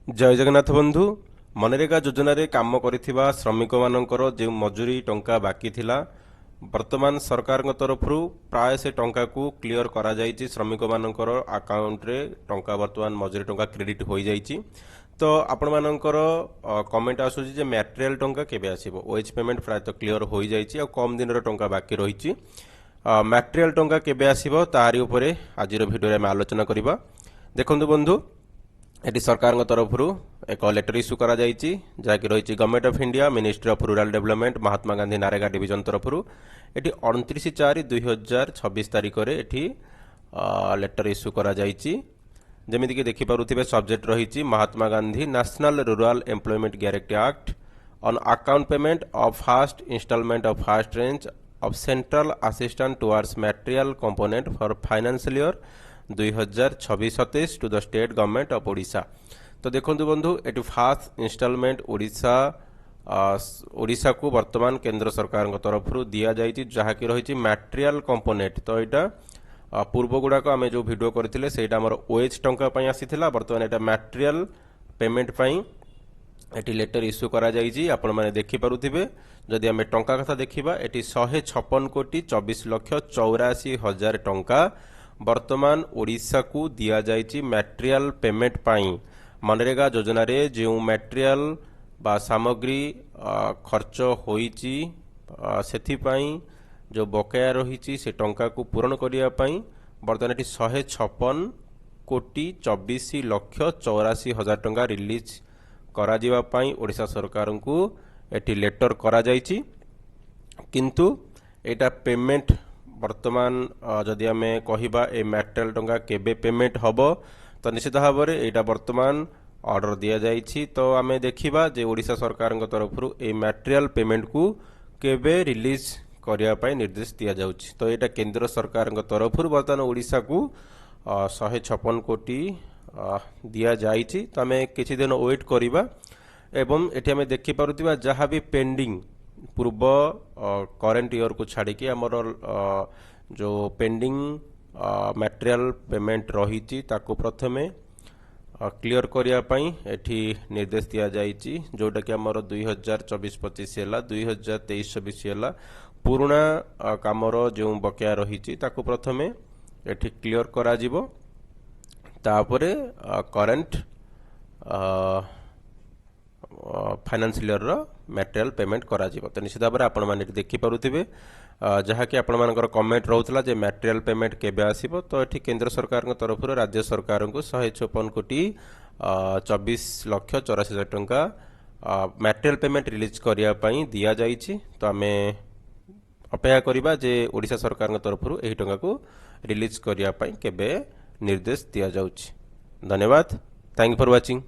जय जगन्नाथ बंधु। मनरेगा योजन काम करिथिबा श्रमिक मानकर जो मजूरी टंका बाकी थिला वर्तमान सरकार तरफ प्राय से टंका को क्लियर करा जाइछि। श्रमिक मानकर अकाउंट रे टंका वर्तमान मजूरी टंका क्रेडिट हो जाइछि। तो आपण मानकर कमेंट आसुछि जे मटेरियल टंका केबे आसीबो। ओएच पेमेंट प्राय तो क्लियर हो जाइछि आ कम दिन रो टंका बाकी रहिछि। मटेरियल टंका केबे आसीबो तारि उपरे आजिर भिडियो रे हम आलोचना करिबा। देखंतु बंधु, एटी सरकार तरफ एक लेटर इश्यू करा जाइछि जहाँकि रही government of India ministry of rural development Mahatma Gandhi NREGA division तरफ एटी 29/4/2026 तारिख रे एटी लेटर इश्यू करा जाइछि। जेमिति कि देखि पारुथिबे सब्जेक्ट रही Mahatma Gandhi national rural employment guarantee act on account payment of first instalment of first range of central assistant towards material component for financial year 2026-27 to the state government of Odisha. तो देखो बंधु, ये फास्ट इंस्टॉलमेंट ओडिशा को वर्तमान केंद्र सरकार तरफ दि जाइए जहाँकि रही मटेरियल कंपोनेंट। तो यहाँ पूर्व गुड़ाक आम जो वीडियो करते से ओएच टंका आसीथिला, वर्तमान यहाँ मटेरियल पेमेंट एटी लेटर इश्यू करा जाइए। आपण मैंने देखिपे जदि आम टंका कथा देखा ये 156,24,84,000 टंका वर्तमान ओडिशा को दिया जाइछि मटेरियल पेमेंट पाई। मनरेगा योजन रे जो मटेरियल बा सामग्री खर्च होइछि सेथिपाई जो बकाया रही से टंका को पूरण करिया पाई वर्तमान एटी 156,24,84,000 टंका रिलीज करा जिवा पाई ओडिशा सरकार को एटी लेटर करा जाइछि। किंतु एटा पेमेंट वर्तमान जदि आम कहिबा ए मटेरियल टंका केबे पेमेंट हबो तो निश्चित भाव में यहाँ वर्तमान ऑर्डर दि जाइछि। तो आम देखिबा जे ओडिशा सरकार तरफ ए मटेरियल पेमेंट को केबे रिलीज करिया पाई निर्देश दिया जाउछि। तो यहाँ केंद्र सरकार तरफ वर्तमान ओडिशा को 156 कोटी दिया जाइछि। तो आम किछि दिन वेट करिबा एवं एठी आम देखि पारुथिबा जहाँ भी पेंडिंग पूर्व करेंट ईयर को छाड़ी आमर जो पेंडिंग मटेरियल पेमेंट रही ताको प्रथमे क्लियर करिया एठी निर्देश दिया जाइछि। जोटा कि आमर 2024-25 है 2023-24 है पुराना कामर जो बकाया रही ताको प्रथमे एठी क्लियर करा जिवो, तापरे current financial year material payment करा जिवो। तो निश्चित भाव में आपण माने देखि पारुथिबे जहाँ कि आपण मानकर कमेंट रहउतला जे मटेरियल पेमेंट केबे आसीबो। तो एठी केंद्र सरकार तरफ राज्य सरकार को 156,24,84,000 टंका मटेरियल पेमेंट रिलीज करिया पई दिया जाइछि। तो आमे अपेक्षा करिबा जे ओडिशा सरकार तरफ एही टंका को रिलीज करिया पई केबे निर्देश दिया जाउछि। धन्यवाद। Thank you for watching.